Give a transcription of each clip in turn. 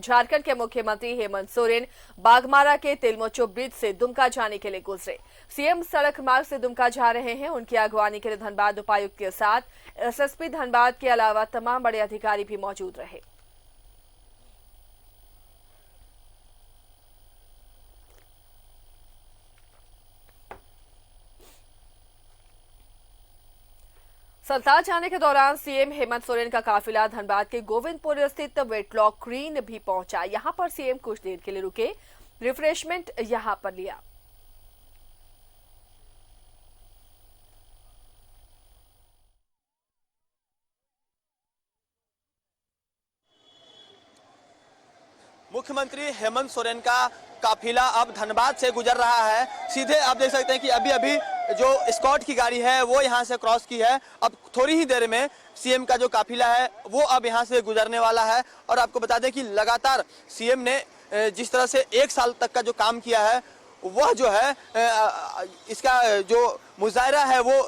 झारखंड के मुख्यमंत्री हेमंत सोरेन बाघमारा के तिलमोचो ब्रिज से दुमका जाने के लिए गुजरे। सीएम सड़क मार्ग से दुमका जा रहे हैं। उनकी अगवानी के लिए धनबाद उपायुक्त के साथ एसएसपी धनबाद के अलावा तमाम बड़े अधिकारी भी मौजूद रहे। सरताज जाने के दौरान सीएम हेमंत सोरेन का काफिला धनबाद के गोविंदपुर स्थित वेटलॉक ग्रीन भी पहुंचा। यहां पर सीएम कुछ देर के लिए रुके, रिफ्रेशमेंट यहां पर लिया। मुख्यमंत्री हेमंत सोरेन का काफिला अब धनबाद से गुजर रहा है। सीधे आप देख सकते हैं कि अभी अभी जो स्कॉट की गाड़ी है वो यहाँ से क्रॉस की है। अब थोड़ी ही देर में सीएम का जो काफिला है वो अब यहाँ से गुजरने वाला है। और आपको बता दें कि लगातार सीएम ने जिस तरह से 1 साल तक का जो काम किया है वह जो है इसका जो मुजाहरा है वो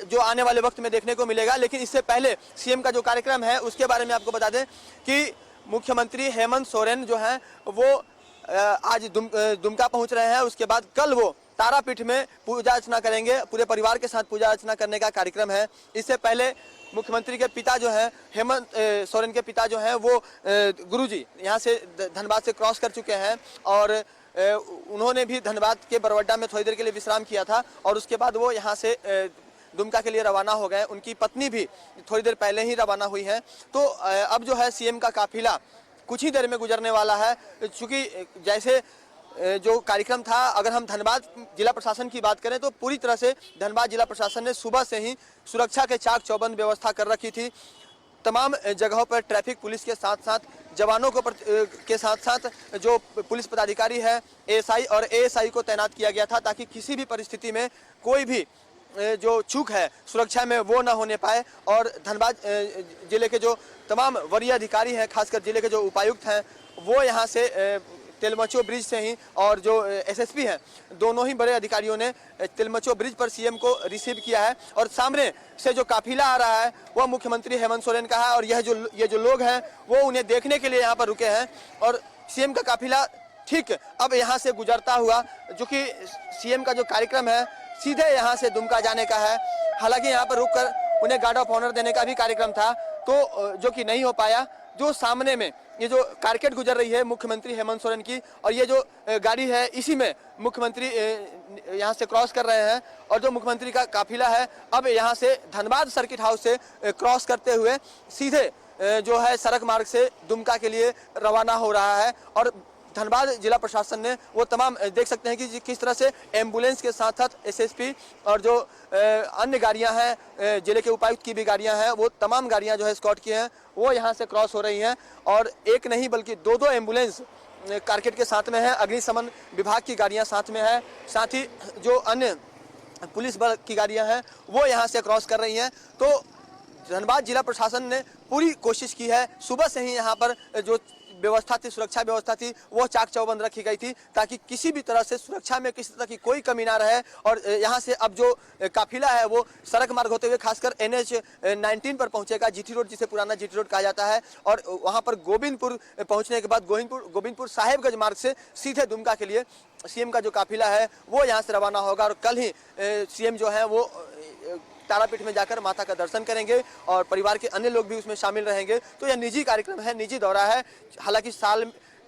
जो आने वाले वक्त में देखने को मिलेगा। लेकिन इससे पहले सीएम का जो कार्यक्रम है उसके बारे में आपको बता दें कि मुख्यमंत्री हेमंत सोरेन जो हैं वो आज दुमका पहुंच रहे हैं। उसके बाद कल वो तारापीठ में पूजा अर्चना करेंगे। पूरे परिवार के साथ पूजा अर्चना करने का कार्यक्रम है। इससे पहले मुख्यमंत्री के पिता जो हैं हेमंत सोरेन के पिता जो हैं वो गुरुजी यहाँ से धनबाद से क्रॉस कर चुके हैं और उन्होंने भी धनबाद के बरवड्डा में थोड़ी देर के लिए विश्राम किया था और उसके बाद वो यहाँ से दुमका के लिए रवाना हो गए। उनकी पत्नी भी थोड़ी देर पहले ही रवाना हुई है। तो अब जो है सीएम का काफिला कुछ ही देर में गुजरने वाला है। चूँकि जैसे जो कार्यक्रम था, अगर हम धनबाद जिला प्रशासन की बात करें तो पूरी तरह से धनबाद जिला प्रशासन ने सुबह से ही सुरक्षा के चाक चौबंद व्यवस्था कर रखी थी। तमाम जगहों पर ट्रैफिक पुलिस के साथ साथ जवानों को के साथ साथ जो पुलिस पदाधिकारी है एएसआई और एएसआई को तैनात किया गया था ताकि किसी भी परिस्थिति में कोई भी जो चूक है सुरक्षा में वो ना होने पाए। और धनबाद जिले के जो तमाम वरीय अधिकारी हैं, खासकर जिले के जो उपायुक्त हैं, वो यहाँ से तिलमचो ब्रिज से ही और जो एसएसपी हैं दोनों ही बड़े अधिकारियों ने तिलमचो ब्रिज पर सीएम को रिसीव किया है। और सामने से जो काफिला आ रहा है वह मुख्यमंत्री हेमंत सोरेन का है और ये जो लोग हैं वो उन्हें देखने के लिए यहाँ पर रुके हैं। और सीएम का काफिला ठीक अब यहाँ से गुजरता हुआ, जो कि सीएम का जो कार्यक्रम है सीधे यहाँ से दुमका जाने का है। हालांकि यहाँ पर रुककर उन्हें गार्ड ऑफ ऑनर देने का भी कार्यक्रम था तो जो कि नहीं हो पाया। जो सामने में ये जो कारकेट गुजर रही है मुख्यमंत्री हेमंत सोरेन की और ये जो गाड़ी है इसी में मुख्यमंत्री यहाँ से क्रॉस कर रहे हैं। और जो मुख्यमंत्री का काफिला है अब यहाँ से धनबाद सर्किट हाउस से क्रॉस करते हुए सीधे जो है सड़क मार्ग से दुमका के लिए रवाना हो रहा है। और धनबाद जिला प्रशासन ने वो तमाम देख सकते हैं कि किस तरह से एम्बुलेंस के साथ साथ एसएसपी और जो अन्य गाड़ियां हैं जिले के उपायुक्त की भी गाड़ियां हैं वो तमाम गाड़ियां जो है स्कॉट की हैं वो यहां से क्रॉस हो रही हैं। और एक नहीं बल्कि दो एम्बुलेंस कारकेट के साथ में है, अग्निशमन विभाग की गाड़ियां साथ में है, साथ ही जो अन्य पुलिस बल की गाड़ियां हैं वो यहाँ से क्रॉस कर रही हैं। तो धनबाद जिला प्रशासन ने पूरी कोशिश की है। सुबह से ही यहाँ पर जो व्यवस्था थी, सुरक्षा व्यवस्था थी, वो चाक चौबंद रखी गई थी ताकि किसी भी तरह से सुरक्षा में किसी तरह की कोई कमी ना रहे। और यहाँ से अब जो काफिला है वो सड़क मार्ग होते हुए खासकर NH 19 पर पहुंचेगा, जीटी रोड जिसे पुराना जीटी रोड कहा जाता है। और वहाँ पर गोविंदपुर पहुँचने के बाद गोविंदपुर साहेबगंज मार्ग से सीधे दुमका के लिए सीएम का जो काफिला है वो यहाँ से रवाना होगा। और कल ही सीएम जो है वो तारापीठ में जाकर माता का दर्शन करेंगे और परिवार के अन्य लोग भी उसमें शामिल रहेंगे। तो यह निजी कार्यक्रम है, निजी दौरा है। हालांकि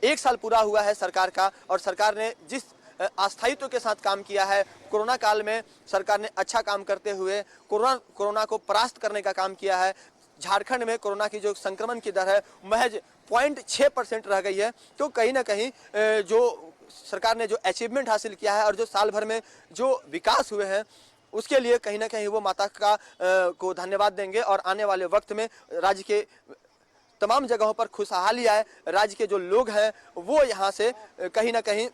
1 साल पूरा हुआ है सरकार का और सरकार ने जिस अस्थायित्व के साथ काम किया है, कोरोना काल में सरकार ने अच्छा काम करते हुए कोरोना को परास्त करने का काम किया है। झारखंड में कोरोना की जो संक्रमण की दर है महज 0.6% रह गई है। तो कहीं ना कहीं जो सरकार ने जो अचीवमेंट हासिल किया है और जो साल भर में जो विकास हुए हैं उसके लिए कहीं ना कहीं वो माता का को धन्यवाद देंगे। और आने वाले वक्त में राज्य के तमाम जगहों पर खुशहाली आए, राज्य के जो लोग हैं वो यहाँ से कहीं ना कहीं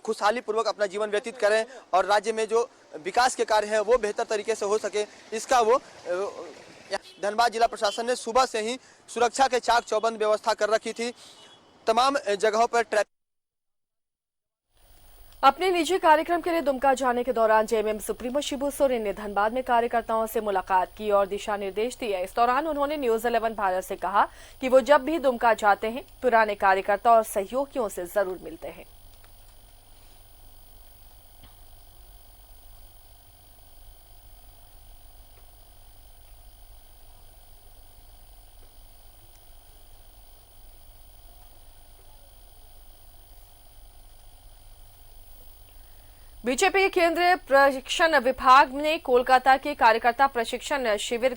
खुशहाली पूर्वक अपना जीवन व्यतीत करें और राज्य में जो विकास के कार्य हैं वो बेहतर तरीके से हो सके, इसका वो धनबाद जिला प्रशासन ने सुबह से ही सुरक्षा के चाक चौबंद व्यवस्था कर रखी थी। तमाम जगहों पर अपने निजी कार्यक्रम के लिए दुमका जाने के दौरान जेएमएम सुप्रीमो शिबू सोरेन ने धनबाद में कार्यकर्ताओं से मुलाकात की और दिशा निर्देश दिए। इस दौरान उन्होंने न्यूज 11 भारत से कहा कि वो जब भी दुमका जाते हैं पुराने कार्यकर्ता और सहयोगियों से जरूर मिलते हैं। बीजेपी केंद्रीय प्रशिक्षण विभाग ने कोलकाता के कार्यकर्ता प्रशिक्षण शिविर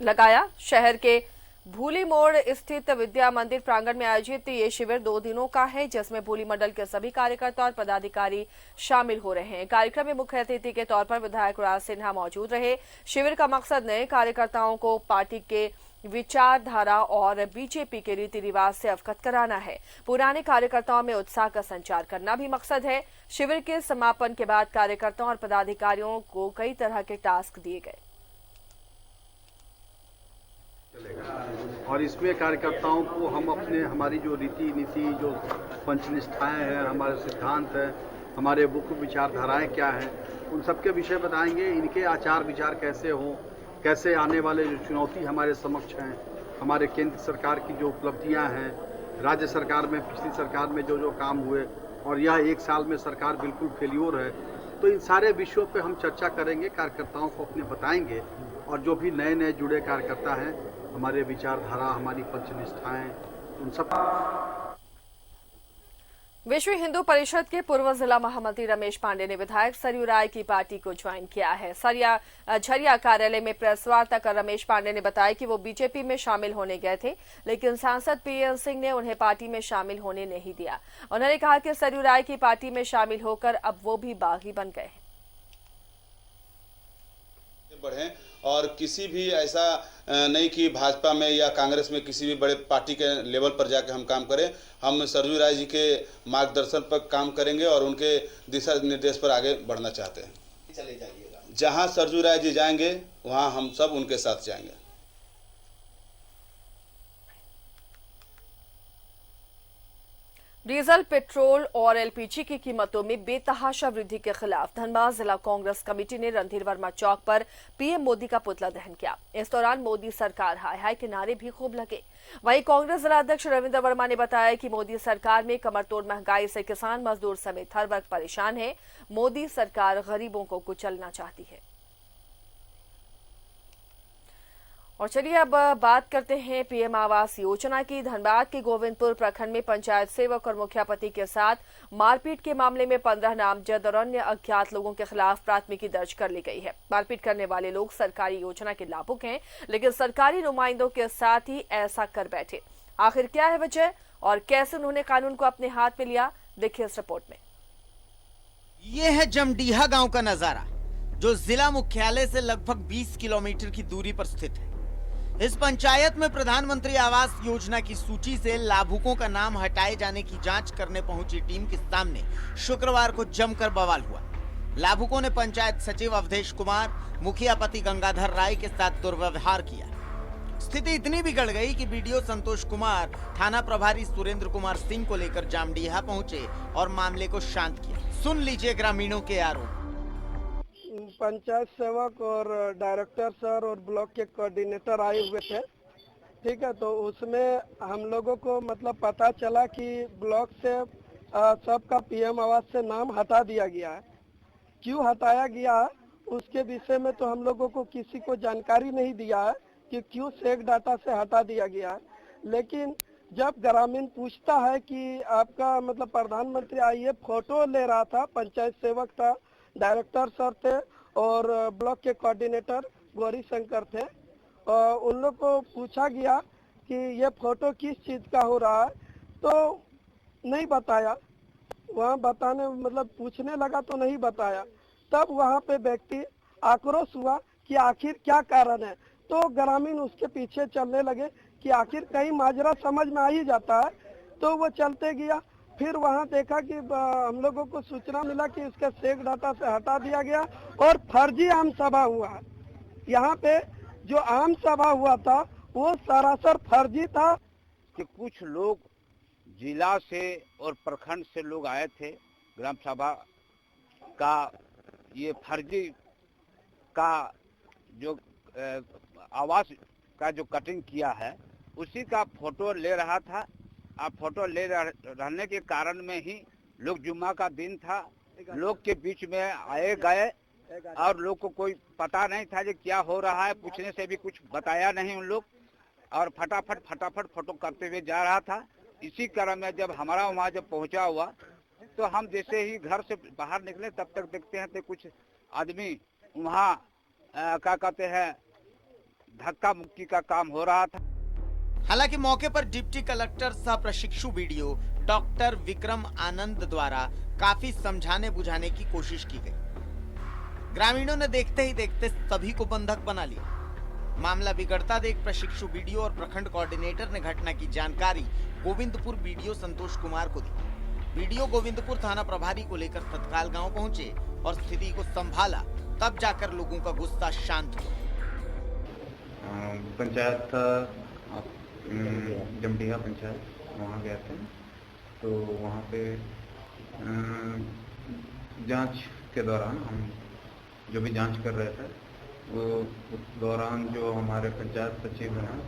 लगाया। शहर के भूली मोड़ स्थित विद्या मंदिर प्रांगण में आयोजित ये शिविर 2 दिनों का है, जिसमें भूली मंडल के सभी कार्यकर्ता और पदाधिकारी शामिल हो रहे हैं। कार्यक्रम में मुख्य अतिथि के तौर पर विधायक राज सिन्हा मौजूद रहे। शिविर का मकसद नए कार्यकर्ताओं को पार्टी के विचारधारा और बीजेपी के रीति रिवाज से अवगत कराना है। पुराने कार्यकर्ताओं में उत्साह का संचार करना भी मकसद है। शिविर के समापन के बाद कार्यकर्ताओं और पदाधिकारियों को कई तरह के टास्क दिए गए और इसमें कार्यकर्ताओं को हम हमारी जो रीति नीति, जो पंचनिष्ठाएं हैं, हमारे सिद्धांत हैं, हमारे मुख्य विचारधाराएं क्या हैं, उन सब के विषय बताएंगे। इनके आचार विचार कैसे हों, कैसे आने वाले जो चुनौती हमारे समक्ष हैं, हमारे केंद्र सरकार की जो उपलब्धियां हैं, राज्य सरकार में पिछली सरकार में जो काम हुए और यह 1 साल में सरकार बिल्कुल फेल्योर है, तो इन सारे विषयों पे हम चर्चा करेंगे, कार्यकर्ताओं को अपने बताएंगे। और जो भी नए जुड़े कार्यकर्ता हैं, हमारे विचारधारा, हमारी पंचनिष्ठाएं, उन सब। विश्व हिंदू परिषद के पूर्व जिला महामंत्री रमेश पांडे ने विधायक सरयू राय की पार्टी को ज्वाइन किया है। झरिया कार्यालय में प्रेस वार्ता कर रमेश पांडे ने बताया कि वो बीजेपी में शामिल होने गए थे, लेकिन सांसद पीएन सिंह ने उन्हें पार्टी में शामिल होने नहीं दिया। उन्होंने कहा कि सरयू राय की पार्टी में शामिल होकर अब वो भी बागी बन गए हैं। बढ़े और किसी भी ऐसा नहीं कि भाजपा में या कांग्रेस में किसी भी बड़े पार्टी के लेवल पर जाकर हम काम करें। हम सरयू राय जी के मार्गदर्शन पर काम करेंगे और उनके दिशा निर्देश पर आगे बढ़ना चाहते हैं। चले जाइएगा, जहां सरयू राय जी जाएंगे वहां हम सब उनके साथ जाएंगे। डीजल, पेट्रोल और एलपीजी की कीमतों में बेतहाशा वृद्धि के खिलाफ धनबाद जिला कांग्रेस कमेटी ने रणधीर वर्मा चौक पर पीएम मोदी का पुतला दहन किया। इस दौरान मोदी सरकार हाय हाय के नारे भी खूब लगे। वहीं कांग्रेस जिला अध्यक्ष रविंद्र वर्मा ने बताया कि मोदी सरकार में कमरतोड़ महंगाई से किसान, मजदूर समेत हर वर्ग परेशान है। मोदी सरकार गरीबों को कुचलना चाहती है। और चलिए अब बात करते हैं पीएम आवास योजना की। धनबाद के गोविंदपुर प्रखंड में पंचायत सेवक और मुखिया पति के साथ मारपीट के मामले में 15 नामजद और अन्य अज्ञात लोगों के खिलाफ प्राथमिकी दर्ज कर ली गई है। मारपीट करने वाले लोग सरकारी योजना के लाभुक हैं, लेकिन सरकारी नुमाइंदों के साथ ही ऐसा कर बैठे। आखिर क्या है वजह और कैसे उन्होंने कानून को अपने हाथ में लिया, देखिए इस रिपोर्ट में। ये है जमडीहा गांव का नजारा, जो जिला मुख्यालय से लगभग 20 किलोमीटर की दूरी पर स्थित है। इस पंचायत में प्रधानमंत्री आवास योजना की सूची से लाभुकों का नाम हटाए जाने की जांच करने पहुंची टीम के सामने शुक्रवार को जमकर बवाल हुआ। लाभुकों ने पंचायत सचिव अवधेश कुमार, मुखिया पति गंगाधर राय के साथ दुर्व्यवहार किया। स्थिति इतनी बिगड़ गई कि बीडीओ संतोष कुमार थाना प्रभारी सुरेंद्र कुमार सिंह को लेकर जामडीहा पहुंचे और मामले को शांत किया। सुन लीजिए ग्रामीणों के आरोप। पंचायत सेवक और डायरेक्टर सर और ब्लॉक के कोऑर्डिनेटर आए हुए थे, ठीक है। तो उसमें हम लोगों को मतलब पता चला कि ब्लॉक से सबका पीएम आवास से नाम हटा दिया गया है। क्यों हटाया गया है उसके विषय में तो हम लोगों को किसी को जानकारी नहीं दिया है कि क्यों सेक डाटा से हटा दिया गया है। लेकिन जब ग्रामीण पूछता है कि आपका मतलब प्रधानमंत्री आइए फोटो ले रहा था, पंचायत सेवक था, डायरेक्टर सर थे और ब्लॉक के कोऑर्डिनेटर गौरी शंकर थे, उन लोग को पूछा गया कि ये फोटो किस चीज़ का हो रहा है, तो नहीं बताया। वहाँ बताने मतलब पूछने लगा तो नहीं बताया। तब वहाँ पे व्यक्ति आक्रोश हुआ कि आखिर क्या कारण है। तो ग्रामीण उसके पीछे चलने लगे कि आखिर कहीं माजरा समझ में आ ही जाता है। तो वो चलते गया। फिर वहाँ देखा कि हम लोगों को सूचना मिला कि इसके सेक डाटा से हटा दिया गया और फर्जी आम सभा हुआ है। यहाँ पे जो आम सभा हुआ था वो सरासर फर्जी था। कि कुछ लोग जिला से और प्रखंड से लोग आए थे ग्राम सभा का ये फर्जी का जो आवास का जो कटिंग किया है उसी का फोटो ले रहा था। अब फोटो ले रहने के कारण में ही लोग जुम्मा का दिन था, लोग के बीच में आए गए और लोग को कोई पता नहीं था कि क्या हो रहा है, पूछने से भी कुछ बताया नहीं उन लोग, और फटाफट फोटो करते हुए जा रहा था। इसी क्रम में जब हमारा वहाँ जब पहुँचा हुआ तो हम जैसे ही घर से बाहर निकले तब तक देखते हैं तो कुछ आदमी वहाँ क्या कहते हैं धक्का मुक्की का काम हो रहा था। हालांकि मौके पर डिप्टी कलेक्टर सह प्रशिक्षु वीडियो डॉक्टर विक्रम आनंद द्वारा काफी समझाने बुझाने की कोशिश की गई। ग्रामीणों ने देखते ही देखते सभी को बंधक बना लिया। मामला बिगड़ता देख प्रशिक्षु वीडियो और प्रखंड कोऑर्डिनेटर ने घटना की जानकारी गोविंदपुर वीडियो संतोष कुमार को दी। वीडियो गोविंदपुर थाना प्रभारी को लेकर तत्काल गांव पहुंचे और स्थिति को संभाला, तब जाकर लोगों का गुस्सा शांत हुआ। पंचायत जमडीहा पंचायत वहाँ गए थे, तो वहाँ पे जांच के दौरान हम जो भी जांच कर रहे थे वो उस दौरान जो हमारे पंचायत सचिव हैं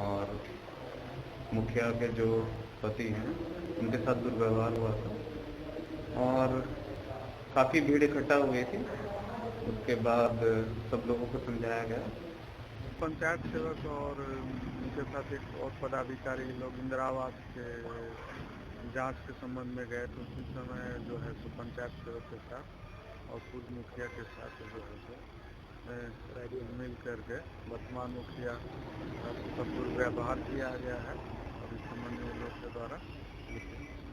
और मुखिया के जो पति हैं उनके साथ दुर्व्यवहार हुआ था और काफ़ी भीड़ इकट्ठा हुई थी। उसके बाद सब लोगों को समझाया गया। पंचायत सेवक और उनके साथ एक और पदाधिकारी लोग इंदिरा आवास के जांच के संबंध में गए, तो उसी समय जो है सो पंचायत सेवक के साथ और पूर्व मुखिया के साथ जो है सो मिल करके वर्तमान मुखिया सब दुर्व्यवहार किया गया है और इस संबंध में लोग के द्वारा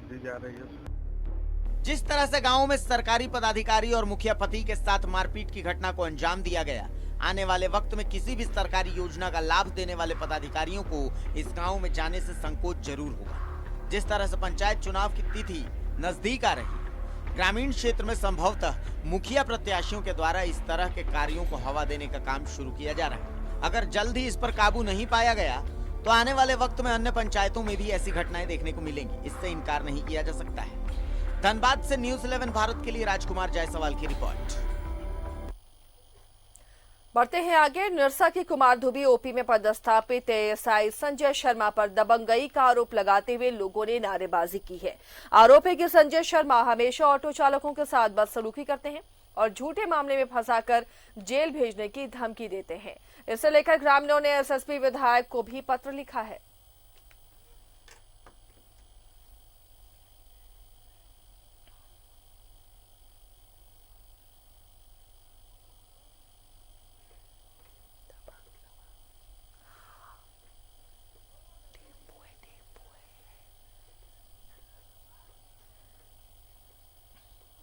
दी जा रही है। जिस तरह से गांव में सरकारी पदाधिकारी और मुखिया पति के साथ मारपीट की घटना को अंजाम दिया गया, आने वाले वक्त में किसी भी सरकारी योजना का लाभ देने वाले पदाधिकारियों को इस गांव में जाने से संकोच जरूर होगा। जिस तरह से पंचायत चुनाव की तिथि नजदीक आ रही, ग्रामीण क्षेत्र में संभवतः मुखिया प्रत्याशियों के द्वारा इस तरह के कार्यों को हवा देने का काम शुरू किया जा रहा है। अगर जल्द ही इस पर काबू नहीं पाया गया तो आने वाले वक्त में अन्य पंचायतों में भी ऐसी घटनाएं देखने को मिलेंगी, इससे इनकार नहीं किया जा सकता है। धनबाद से न्यूज़ 11 भारत के लिए राजकुमार जायसवाल की रिपोर्ट। बढ़ते हैं आगे। निरसा की कुमारधुबी ओपी में पदस्थापित एएसआई संजय शर्मा पर दबंगई का आरोप लगाते हुए लोगों ने नारेबाजी की है। आरोप है कि संजय शर्मा हमेशा ऑटो चालकों के साथ बदसलूकी करते हैं और झूठे मामले में फंसाकर जेल भेजने की धमकी देते हैं। इसे लेकर ग्रामीणों ने एसएसपी विधायक को भी पत्र लिखा है।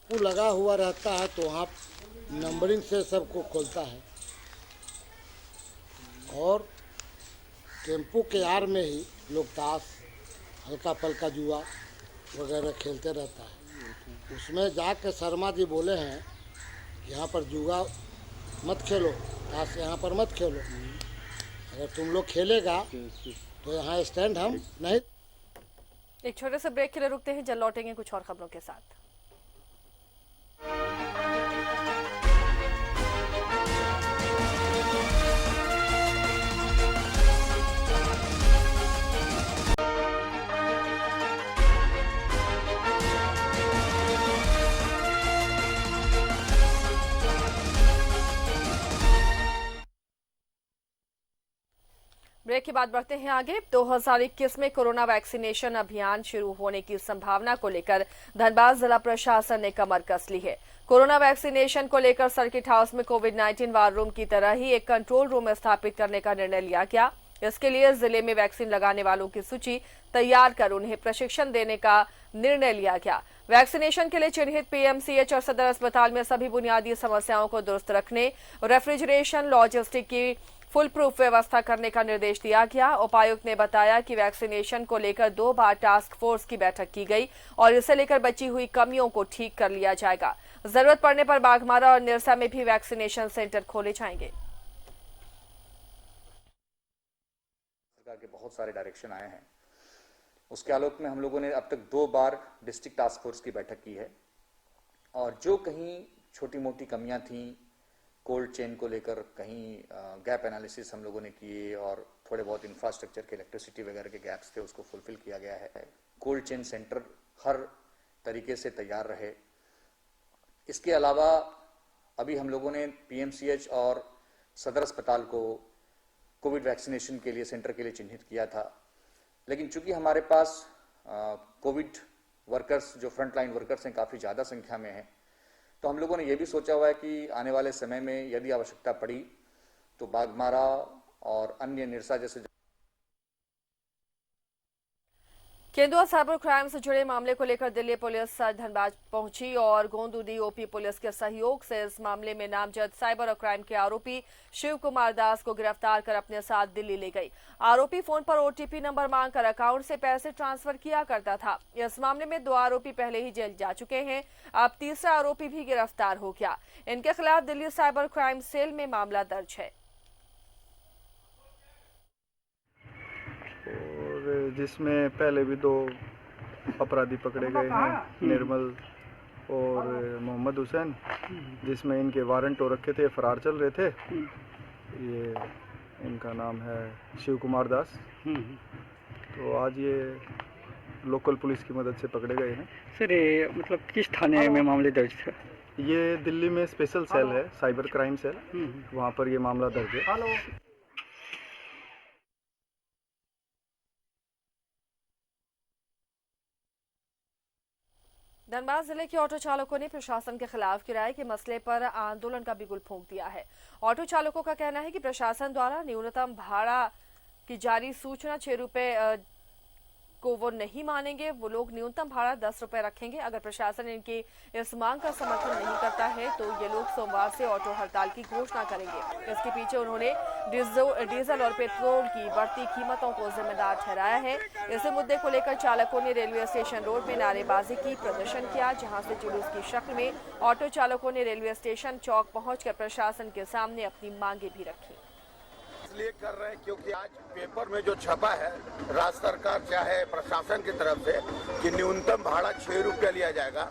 लगा हुआ रहता है तो वहाँ नंबरिंग से सबको खोलता है और टेम्पो के आर में ही लोग ताश हल्का पल्का जुआ वगैरह खेलते रहता है। उसमें जाके शर्मा जी बोले हैं यहाँ पर जुआ मत खेलो, ताश यहाँ पर मत खेलो, अगर तुम लोग खेलेगा तो यहाँ स्टैंड हम नहीं। एक छोटे से ब्रेक के लिए रुकते हैं, जल्द लौटेंगे कुछ और खबरों के साथ। ब्रेक के बाद बढ़ते हैं आगे। 2021 में कोरोना वैक्सीनेशन अभियान शुरू होने की संभावना को लेकर धनबाद जिला प्रशासन ने कमर कस ली है। कोरोना वैक्सीनेशन को लेकर सर्किट हाउस में कोविड-19 वार रूम की तरह ही एक कंट्रोल रूम स्थापित करने का निर्णय लिया गया। इसके लिए जिले में वैक्सीन लगाने वालों की सूची तैयार कर उन्हें प्रशिक्षण देने का निर्णय लिया गया। वैक्सीनेशन के लिए चिन्हित पीएमसीएच और सदर अस्पताल में सभी बुनियादी समस्याओं को दुरुस्त रखने, रेफ्रिजरेशन, लॉजिस्टिक की फुल प्रूफ व्यवस्था करने का निर्देश दिया गया। उपायुक्त ने बताया कि वैक्सीनेशन को लेकर 2 बार टास्क फोर्स की बैठक की गई और इसे लेकर बची हुई कमियों को ठीक कर लिया जाएगा। जरूरत पड़ने पर बाघमारा और निरसा में भी वैक्सीनेशन सेंटर खोले जाएंगे। सरकार के बहुत सारे डायरेक्शन आए हैं, उसके आलोक में हम लोगों ने अब तक 2 बार डिस्ट्रिक्ट टास्क फोर्स की बैठक की है और जो कहीं छोटी मोटी कमियां थीं कोल्ड चेन को लेकर, कहीं गैप एनालिसिस हम लोगों ने किए और थोड़े बहुत इंफ्रास्ट्रक्चर के इलेक्ट्रिसिटी वगैरह के गैप्स थे, उसको फुलफिल किया गया है। कोल्ड चेन सेंटर हर तरीके से तैयार रहे। इसके अलावा अभी हम लोगों ने पीएमसीएच और सदर अस्पताल को कोविड वैक्सीनेशन के लिए सेंटर के लिए चिन्हित किया था, लेकिन चूंकि हमारे पास कोविड वर्कर्स जो फ्रंट लाइन वर्कर्स हैं काफ़ी ज़्यादा संख्या में हैं, तो हम लोगों ने ये भी सोचा हुआ है कि आने वाले समय में यदि आवश्यकता पड़ी तो बाघमारा और अन्य निरसा जैसे केंदुआ साइबर क्राइम से जुड़े मामले को लेकर दिल्ली पुलिस धनबाद पहुंची और गोंदूदी ओपी पुलिस के सहयोग से इस मामले में नामजद साइबर क्राइम के आरोपी शिव कुमार दास को गिरफ्तार कर अपने साथ दिल्ली ले गई। आरोपी फोन पर ओटीपी नंबर मांगकर अकाउंट से पैसे ट्रांसफर किया करता था। इस मामले में 2 आरोपी पहले ही जेल जा चुके हैं। अब तीसरा आरोपी भी गिरफ्तार हो गया। इनके खिलाफ दिल्ली साइबर क्राइम सेल में मामला दर्ज है, जिसमें पहले भी 2 अपराधी पकड़े गए हैं, निर्मल और मोहम्मद हुसैन, जिसमें इनके वारंट हो रखे थे, फरार चल रहे थे। ये इनका नाम है शिव कुमार दास। तो आज ये लोकल पुलिस की मदद से पकड़े गए हैं। सर ये मतलब किस थाने में मामले दर्ज थे? ये दिल्ली में स्पेशल सेल है, साइबर क्राइम सेल, वहाँ पर ये मामला दर्ज है। धनबाद जिले के ऑटो चालकों ने प्रशासन के खिलाफ किराए के मसले पर आंदोलन का बिगुल फूंक दिया है। ऑटो चालकों का कहना है कि प्रशासन द्वारा न्यूनतम भाड़ा की जारी सूचना 6 रुपए को वो नहीं मानेंगे। वो लोग न्यूनतम भाड़ा 10 रुपए रखेंगे। अगर प्रशासन इनकी इस मांग का समर्थन नहीं करता है तो ये लोग सोमवार से ऑटो हड़ताल की घोषणा करेंगे। इसके पीछे उन्होंने डीजल और पेट्रोल की बढ़ती कीमतों को जिम्मेदार ठहराया है। इसी मुद्दे को लेकर चालकों ने रेलवे स्टेशन रोड में नारेबाजी की, प्रदर्शन किया, जहां से जुलूस की शक्ल में ऑटो चालकों ने रेलवे स्टेशन चौक पहुंचकर प्रशासन के सामने अपनी मांगे भी रखी। इसलिए कर रहे हैं क्योंकि आज पेपर में जो छपा है राज्य सरकार चाहे प्रशासन की तरफ से कि न्यूनतम भाड़ा 6 रुपया लिया जाएगा,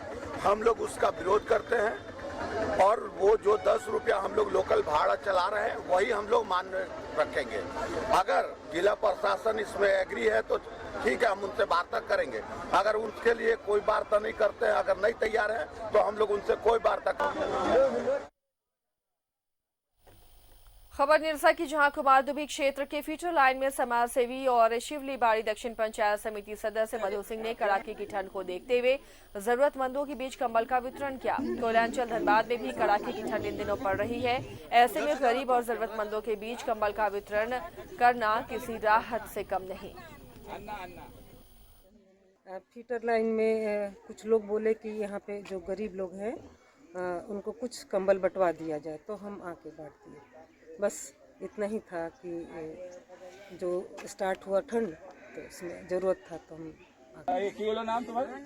हम लोग उसका विरोध करते हैं और वो जो 10 रुपया हम लोग लोकल भाड़ा चला रहे हैं वही हम लोग मान रखेंगे। अगर जिला प्रशासन इसमें एग्री है तो ठीक है, हम उनसे वार्ता करेंगे। अगर उनके लिए कोई वार्ता नहीं करते हैं, अगर नहीं तैयार है तो हम लोग उनसे कोई वार्ता करेंगे। खबर निरसा की, जहां कुमारदुबी क्षेत्र के फीटर लाइन में समाज सेवी और शिवली बाड़ी दक्षिण पंचायत समिति सदस्य मधु सिंह ने कड़ाके की ठंड को देखते हुए जरूरतमंदों के बीच कंबल का वितरण किया। कोयलांचल धनबाद में भी कड़ाके की ठंड इन दिनों पड़ रही है। ऐसे में गरीब और जरूरतमंदों के बीच कंबल का वितरण करना किसी राहत से कम नहीं। फीटर लाइन में कुछ लोग बोले कि यहाँ पे जो गरीब लोग हैं उनको कुछ कंबल बंटवा दिया जाए, तो हम आके बांट दिए। बस इतना ही था कि जो स्टार्ट हुआ ठंड तो उसमें ज़रूरत था तो हम नाम तुम्हारा?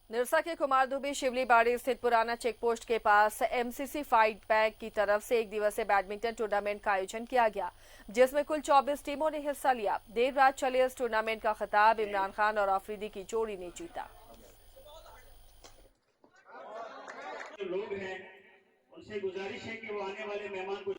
निरसा के कुमारदुबी शिवली बाड़ी स्थित पुराना चेक पोस्ट के पास एमसीसी फाइट बैक की तरफ से 1 दिवसीय बैडमिंटन टूर्नामेंट का आयोजन किया गया, जिसमें कुल 24 टीमों ने हिस्सा लिया। देर रात चले इस टूर्नामेंट का खिताब इमरान खान और आफरीदी की जोड़ी ने जीता। लोग हैं उनसे गुजारिश है कि वो आने वाले मेहमान को।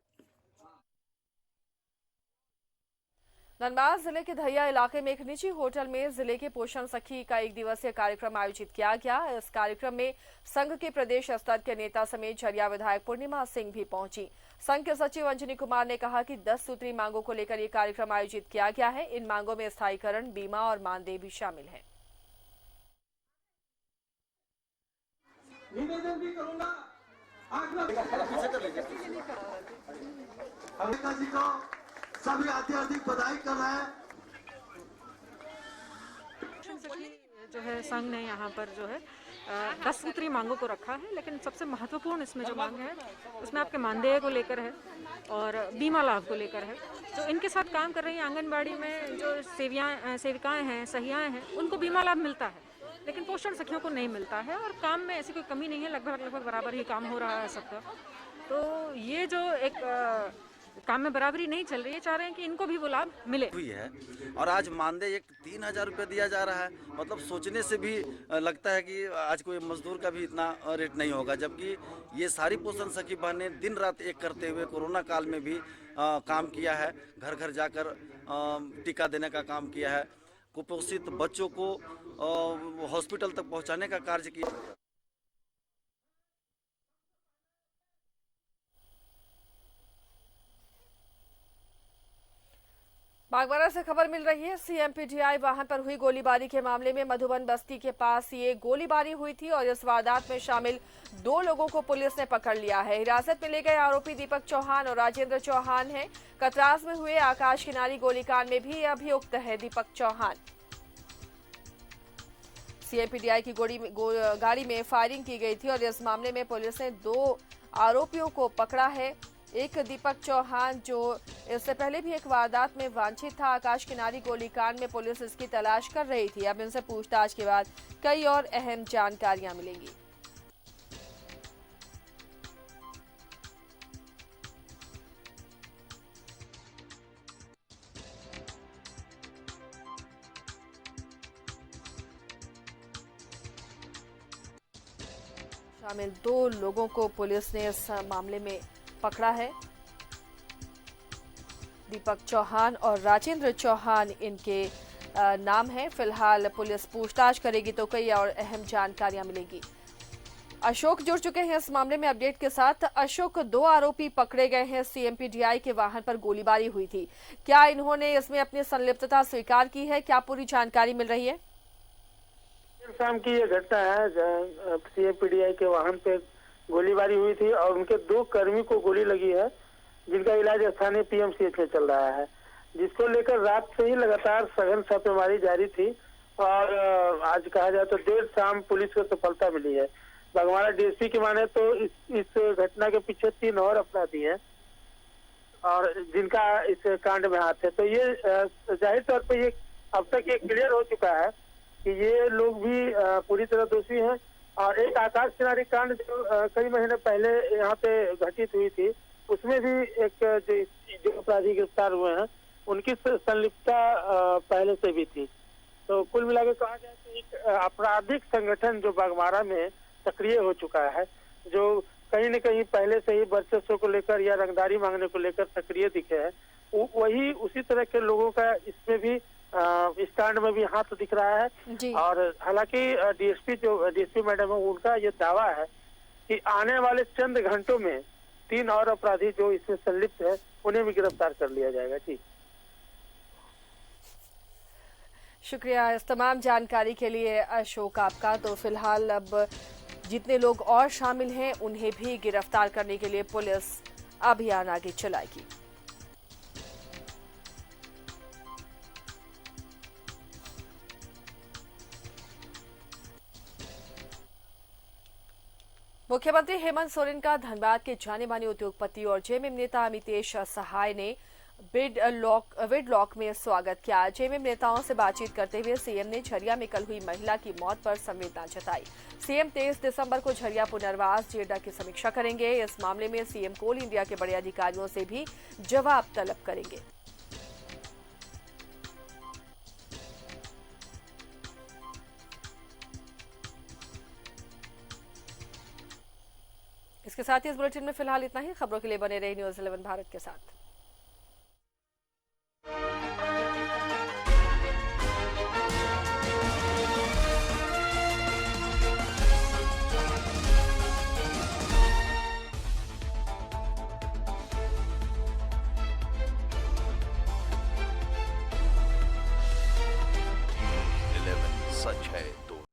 धनबाद जिले के धैया इलाके में एक निजी होटल में जिले के पोषण सखी का 1 दिवसीय कार्यक्रम आयोजित किया गया। इस कार्यक्रम में संघ के प्रदेश स्तर के नेता समेत झरिया विधायक पूर्णिमा सिंह भी पहुंची। संघ के सचिव अंजनी कुमार ने कहा कि 10 सूत्री मांगों को लेकर ये कार्यक्रम आयोजित किया गया है। इन मांगों में स्थायीकरण, बीमा और मानदेय भी शामिल है। निवेदन भी करूंगा जी को सभी हार्दिक बधाई कर रहे हैं। जो है संघ ने यहाँ पर जो है 10 सूत्री मांगों को रखा है, लेकिन सबसे महत्वपूर्ण इसमें जो मांग है उसमें आपके मानदेय को लेकर है और बीमा लाभ को लेकर है। जो इनके साथ काम कर रही आंगनबाड़ी में जो सेविकाएं हैं, सहियाएं हैं, उनको बीमा लाभ मिलता है, लेकिन पोषण सखियों को नहीं मिलता है। और काम में ऐसी कोई कमी नहीं है, लगभग बराबर ही काम हो रहा है सबका। तो ये जो एक काम में बराबरी नहीं चल रही है, चाह रहे हैं कि इनको भी वो लाभ मिले हुई है। और आज मानदेय 3,000 रुपये दिया जा रहा है, मतलब सोचने से भी लगता है कि आज कोई मजदूर का भी इतना रेट नहीं होगा, जबकि ये सारी पोषण सखी बहनें दिन रात एक करते हुए कोरोना काल में भी काम किया है, घर घर जाकर टीका देने का काम किया है, कुपोषित बच्चों को हॉस्पिटल तक पहुंचाने का कार्य किया। बागबारा से खबर मिल रही है, सीएमपीडीआई वाहन पर हुई गोलीबारी के मामले में मधुबन बस्ती के पास ये गोलीबारी हुई थी और इस वारदात में शामिल 2 लोगों को पुलिस ने पकड़ लिया है। हिरासत में ले गए आरोपी दीपक चौहान और राजेंद्र चौहान हैं। कतरास में हुए आकाश किनारी गोलीकांड में भी अभियुक्त है दीपक चौहान। सीएमपीडीआई की गाड़ी में फायरिंग की गई थी और इस मामले में पुलिस ने 2 आरोपियों को पकड़ा है। एक दीपक चौहान जो इससे पहले भी एक वारदात में वांछित था। आकाश किनारी गोलीकांड में पुलिस इसकी तलाश कर रही थी। अब इनसे पूछताछ के बाद कई और अहम जानकारियां मिलेंगी। शामिल 2 लोगों को पुलिस ने इस मामले में पकड़ा है। दीपक चौहान और राजेंद्र चौहान इनके नाम है। फिलहाल पुलिस पूछताछ करेगी तो कई और अहम जानकारियां मिलेंगी। अशोक जुड़ चुके हैं इस मामले में अपडेट के साथ। अशोक, 2 आरोपी पकड़े गए हैं। सीएमपीडीआई के वाहन पर गोलीबारी हुई थी, क्या इन्होंने इसमें अपनी संलिप्तता स्वीकार की है? क्या पूरी जानकारी मिल रही है? शाम की ये घटना है, सीएमपीडीआई के वाहन पे गोलीबारी हुई थी और उनके 2 कर्मी को गोली लगी है, जिनका इलाज स्थानीय पीएमसीएच में चल रहा है, जिसको लेकर रात से ही लगातार सघन छापेमारी जारी थी और आज कहा जाए तो देर शाम पुलिस को सफलता मिली है। बागमारा डीएसपी की माने तो इस घटना के पीछे 3 और अपराधी हैं और जिनका इस कांड में हाथ है। तो ये जाहिर तौर पर ये अब तक ये क्लियर हो चुका है कि ये लोग भी पूरी तरह दोषी हैं। और एक आकाश किनारी कांड जो कई महीने पहले यहाँ पे घटित हुई थी, उसमें भी एक जो अपराधी गिरफ्तार हुए हैं उनकी संलिप्तता पहले से भी थी। तो कुल मिलाकर कहा जाए तो एक आपराधिक संगठन जो बागमारा में सक्रिय हो चुका है, जो कहीं न कहीं पहले से ही वर्चस्व को लेकर या रंगदारी मांगने को लेकर सक्रिय दिखे हैं, वही उसी तरह के लोगों का इसमें भी इस कांड में भी हाथ दिख रहा है। और हालांकि डीएसपी मैडम है, उनका ये दावा है कि आने वाले चंद घंटों में 3 और अपराधी जो इसमें संलिप्त है उन्हें भी गिरफ्तार कर लिया जाएगा। जी, शुक्रिया इस तमाम जानकारी के लिए अशोक आपका। तो फिलहाल अब जितने लोग और शामिल हैं उन्हें भी गिरफ्तार करने के लिए पुलिस अभियान आगे चलाएगी। मुख्यमंत्री हेमंत सोरेन का धनबाद के जाने माने उद्योगपति और जेएमएम नेता अमितेश सहाय ने विडलॉक में स्वागत किया। जेएमएम नेताओं से बातचीत करते हुए सीएम ने झरिया में कल हुई महिला की मौत पर संवेदना जताई। सीएम 23 दिसंबर को झरिया पुनर्वास जेडा की समीक्षा करेंगे। इस मामले में सीएम कोल इंडिया के बड़े अधिकारियों से भी जवाब तलब करेंगे। इसके साथ ही इस बुलेटिन में फिलहाल इतना ही। खबरों के लिए बने रहे न्यूज़ 11 भारत के साथ। सच है।